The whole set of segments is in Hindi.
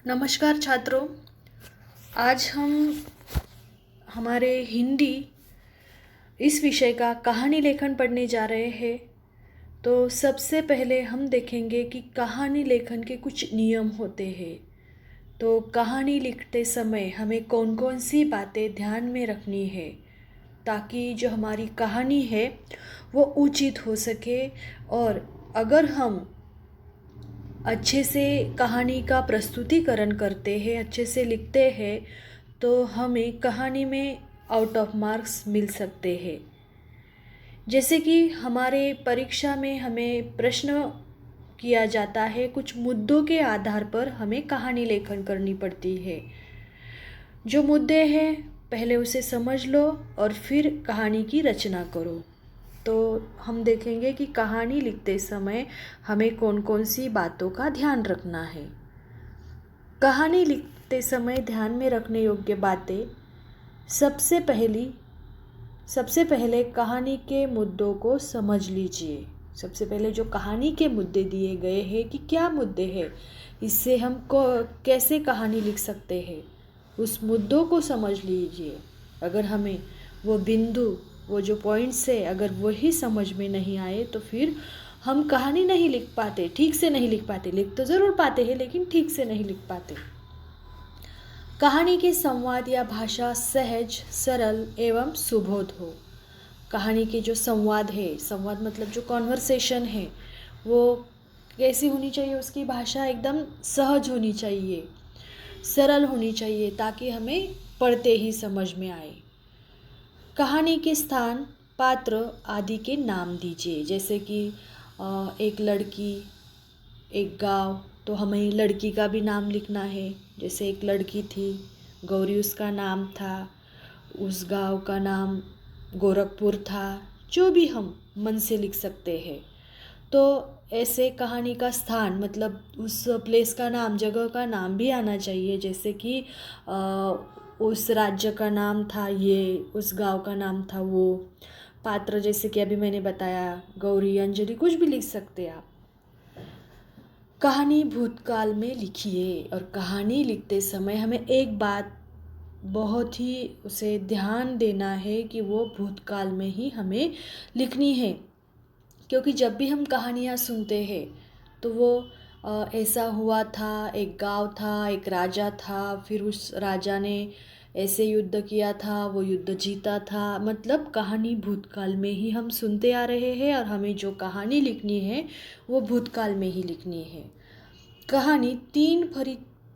नमस्कार छात्रों। आज हम हमारे हिंदी इस विषय का कहानी लेखन पढ़ने जा रहे हैं। तो सबसे पहले हम देखेंगे कि कहानी लेखन के कुछ नियम होते हैं। तो कहानी लिखते समय हमें कौन कौन सी बातें ध्यान में रखनी है ताकि जो हमारी कहानी है वो उचित हो सके। और अगर हम अच्छे से कहानी का प्रस्तुतिकरण करते हैं, अच्छे से लिखते हैं, तो हमें कहानी में आउट ऑफ मार्क्स मिल सकते हैं। जैसे कि हमारे परीक्षा में हमें प्रश्न किया जाता है, कुछ मुद्दों के आधार पर हमें कहानी लेखन करनी पड़ती है। जो मुद्दे हैं पहले उसे समझ लो और फिर कहानी की रचना करो। तो हम देखेंगे कि कहानी लिखते समय हमें कौन कौन सी बातों का ध्यान रखना है। कहानी लिखते समय ध्यान में रखने योग्य बातें, सबसे पहले कहानी के मुद्दों को समझ लीजिए। सबसे पहले जो कहानी के मुद्दे दिए गए हैं कि क्या मुद्दे हैं, इससे हम कैसे कहानी लिख सकते हैं, उस मुद्दों को समझ लीजिए। अगर हमें वो बिंदु, वो जो पॉइंट्स है, अगर वही समझ में नहीं आए तो फिर हम कहानी नहीं लिख पाते, ठीक से नहीं लिख पाते। लिख तो ज़रूर पाते हैं लेकिन ठीक से नहीं लिख पाते। कहानी के संवाद या भाषा सहज, सरल एवं सुबोध हो। कहानी के जो संवाद है, संवाद मतलब जो कॉन्वर्सेशन है, वो कैसी होनी चाहिए, उसकी भाषा एकदम सहज होनी चाहिए, सरल होनी चाहिए ताकि हमें पढ़ते ही समझ में आए। कहानी के स्थान, पात्र आदि के नाम दीजिए। जैसे कि एक लड़की, एक गांव, तो हमें लड़की का भी नाम लिखना है। जैसे एक लड़की थी, गौरी उसका नाम था, उस गांव का नाम गोरखपुर था। जो भी हम मन से लिख सकते हैं। तो ऐसे कहानी का स्थान मतलब उस प्लेस का नाम, जगह का नाम भी आना चाहिए। जैसे कि उस राज्य का नाम था ये, उस गांव का नाम था वो। पात्र जैसे कि अभी मैंने बताया, गौरी, अंजलि, कुछ भी लिख सकते हैं आप। कहानी भूतकाल में लिखिए। और कहानी लिखते समय हमें एक बात बहुत ही उसे ध्यान देना है कि वो भूतकाल में ही हमें लिखनी है। क्योंकि जब भी हम कहानियाँ सुनते हैं तो वो ऐसा हुआ था, एक गांव था, एक राजा था, फिर उस राजा ने ऐसे युद्ध किया था, वो युद्ध जीता था। मतलब कहानी भूतकाल में ही हम सुनते आ रहे हैं और हमें जो कहानी लिखनी है वो भूतकाल में ही लिखनी है। कहानी 3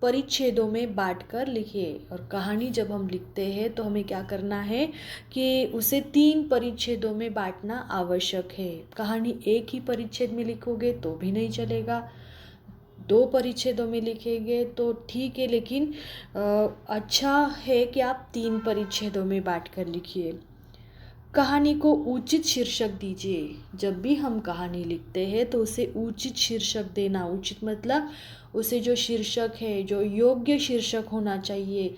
परिच्छेदों में बांटकर लिखिए। और कहानी जब हम लिखते हैं तो हमें क्या करना है कि उसे 3 परिच्छेदों में बांटना आवश्यक है। कहानी एक ही परिच्छेद में लिखोगे तो भी नहीं चलेगा, 2 परिच्छेदों में लिखेंगे तो ठीक है, लेकिन अच्छा है कि आप 3 परिच्छेदों में बांटकर लिखिए। कहानी को उचित शीर्षक दीजिए। जब भी हम कहानी लिखते हैं तो उसे उचित शीर्षक देना। उचित मतलब उसे जो शीर्षक है, जो योग्य शीर्षक होना चाहिए।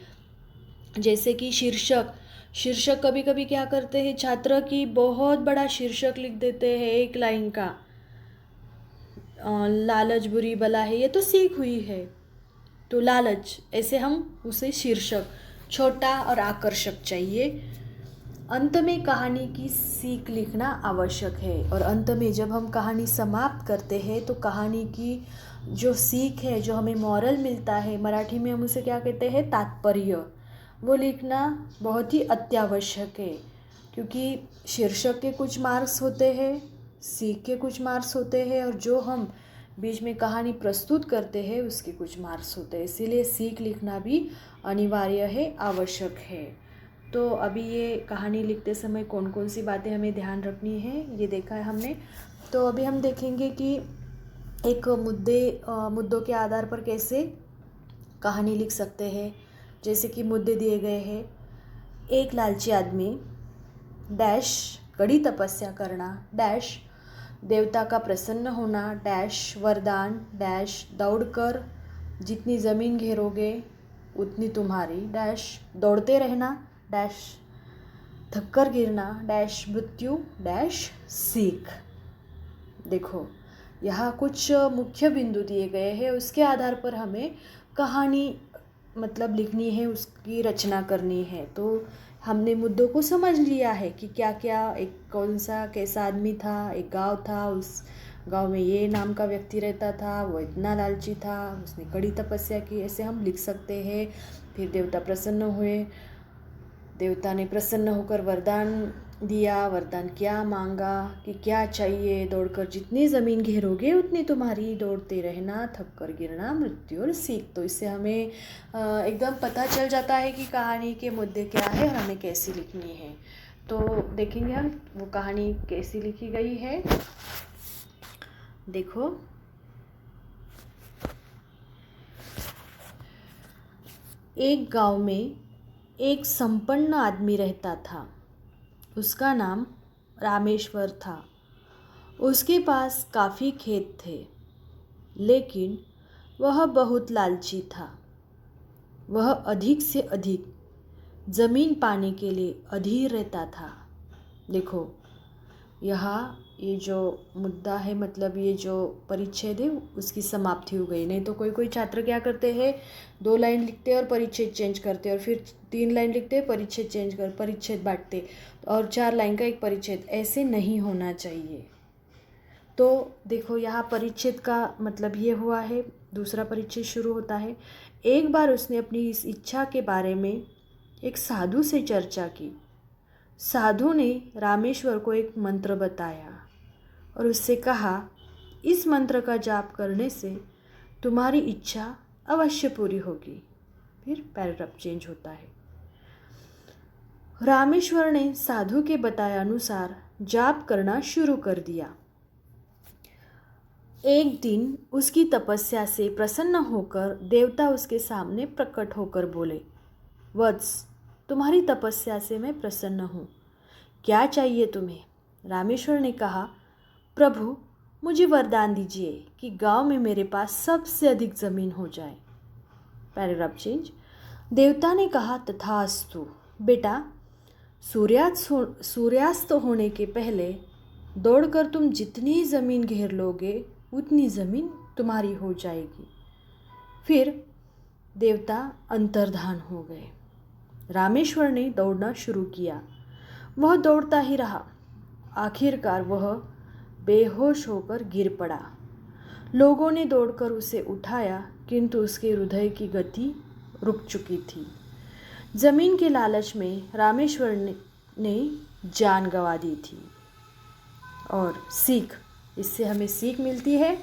जैसे कि शीर्षक कभी कभी क्या करते हैं छात्र की, बहुत बड़ा शीर्षक लिख देते हैं एक लाइन का। लालच बुरी बला है, ये तो सीख हुई है, तो लालच, ऐसे हम उसे शीर्षक छोटा और आकर्षक चाहिए। अंत में कहानी की सीख लिखना आवश्यक है। और अंत में जब हम कहानी समाप्त करते हैं तो कहानी की जो सीख है, जो हमें मॉरल मिलता है, मराठी में हम उसे क्या कहते हैं, तात्पर्य, वो लिखना बहुत ही अत्यावश्यक है। क्योंकि शीर्षक के कुछ मार्क्स होते हैं, सीख के कुछ मार्क्स होते हैं, और जो हम बीच में कहानी प्रस्तुत करते हैं उसके कुछ मार्क्स होते हैं। इसीलिए सीख लिखना भी अनिवार्य है, आवश्यक है। तो अभी ये कहानी लिखते समय कौन कौन सी बातें हमें ध्यान रखनी है ये देखा है हमने। तो अभी हम देखेंगे कि एक मुद्दों के आधार पर कैसे कहानी लिख सकते हैं। जैसे कि मुद्दे दिए गए हैं, एक लालची आदमी डैश कड़ी तपस्या करना, डैश देवता का प्रसन्न होना, डैश वरदान, डैश दौड़कर जितनी ज़मीन घेरोगे उतनी तुम्हारी, डैश दौड़ते रहना, डैश थककर गिरना, डैश मृत्यु, डैश सीख। देखो यहाँ कुछ मुख्य बिंदु दिए गए हैं, उसके आधार पर हमें कहानी मतलब लिखनी है, उसकी रचना करनी है। तो हमने मुद्दों को समझ लिया है कि क्या क्या, एक कौन सा कैसा आदमी था, एक गांव था, उस गांव में ये नाम का व्यक्ति रहता था, वो इतना लालची था, उसने कड़ी तपस्या की, ऐसे हम लिख सकते हैं। फिर देवता प्रसन्न हुए, देवता ने प्रसन्न होकर वरदान दिया। वरदान क्या मांगा कि क्या चाहिए, दौड़कर जितनी ज़मीन घेरोगे उतनी तुम्हारी, दौड़ते रहना, थक कर गिरना, मृत्यु और सीख। तो इससे हमें एकदम पता चल जाता है कि कहानी के मुद्दे क्या है और हमें कैसी लिखनी है। तो देखेंगे हम वो कहानी कैसी लिखी गई है। देखो, एक गांव में एक संपन्न आदमी रहता था। उसका नाम रामेश्वर था। उसके पास काफ़ी खेत थे, लेकिन वह बहुत लालची था। वह अधिक से अधिक ज़मीन पाने के लिए अधीर रहता था। देखो, यहाँ ये जो मुद्दा है, मतलब ये जो परिच्छेद है, उसकी समाप्ति हो गई। नहीं तो कोई कोई छात्र क्या करते हैं, 2 लाइन लिखते हैं और परिच्छेद चेंज करते हैं, और फिर 3 लाइन लिखते हैं, परिच्छेद चेंज कर, परिच्छेद बांटते, और 4 लाइन का एक परिच्छेद। ऐसे नहीं होना चाहिए। तो देखो, यहाँ परिच्छेद का मतलब ये हुआ है, दूसरा परिच्छेद शुरू होता है। एक बार उसने अपनी इस इच्छा के बारे में एक साधु से चर्चा की। साधु ने रामेश्वर को एक मंत्र बताया और उससे कहा, इस मंत्र का जाप करने से तुम्हारी इच्छा अवश्य पूरी होगी। फिर पैराग्राफ चेंज होता है। रामेश्वर ने साधु के बताए अनुसार जाप करना शुरू कर दिया। एक दिन उसकी तपस्या से प्रसन्न होकर देवता उसके सामने प्रकट होकर बोले, वत्स, तुम्हारी तपस्या से मैं प्रसन्न हूँ। क्या चाहिए तुम्हें? रामेश्वर ने कहा, प्रभु, मुझे वरदान दीजिए कि गांव में मेरे पास सबसे अधिक ज़मीन हो जाए। Paragraph change. देवता ने कहा, तथास्तु। बेटा, सूर्यास्त होने के पहले दौड़कर तुम जितनी ज़मीन घेर लोगे उतनी ज़मीन तुम्हारी हो जाएगी। फिर देवता अंतर्धान हो गए। रामेश्वर ने दौड़ना शुरू किया। वह दौड़ता ही रहा। आखिरकार वह बेहोश होकर गिर पड़ा। लोगों ने दौड़कर उसे उठाया, किंतु उसके हृदय की गति रुक चुकी थी। जमीन के लालच में रामेश्वर ने जान गंवा दी थी। और सीख, इससे हमें सीख मिलती है,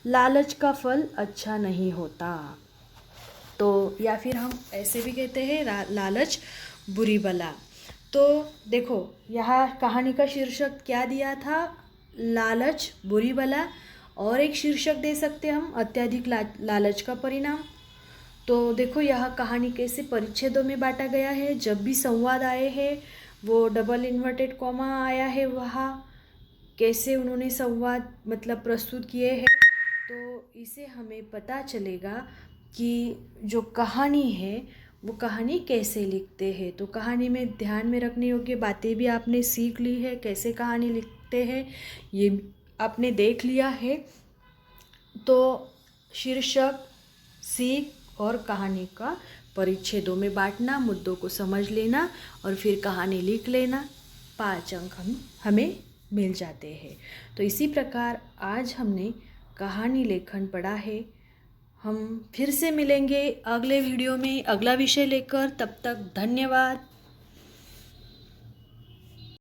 लालच का फल अच्छा नहीं होता। तो या फिर हम ऐसे भी कहते हैं, लालच बुरी बला। तो देखो, यहाँ कहानी का शीर्षक क्या दिया था, लालच बुरी बला, और एक शीर्षक दे सकते हम, अत्यधिक लालच का परिणाम। तो देखो, यह कहानी कैसे परिच्छेदों में बांटा गया है। जब भी संवाद आए हैं, वो डबल इन्वर्टेड कॉमा आया है, वहाँ कैसे उन्होंने संवाद मतलब प्रस्तुत किए हैं। तो इसे हमें पता चलेगा कि जो कहानी है वो कहानी कैसे लिखते हैं। तो कहानी में ध्यान में रखने योग्य बातें भी आपने सीख ली है, कैसे कहानी लिखते हैं ये आपने देख लिया है। तो शीर्षक, सीख और कहानी का परिच्छेदों में बांटना, मुद्दों को समझ लेना और फिर कहानी लिख लेना, 5 अंक हमें मिल जाते हैं। तो इसी प्रकार आज हमने कहानी लेखन पढ़ा है। हम फिर से मिलेंगे अगले वीडियो में अगला विषय लेकर। तब तक धन्यवाद।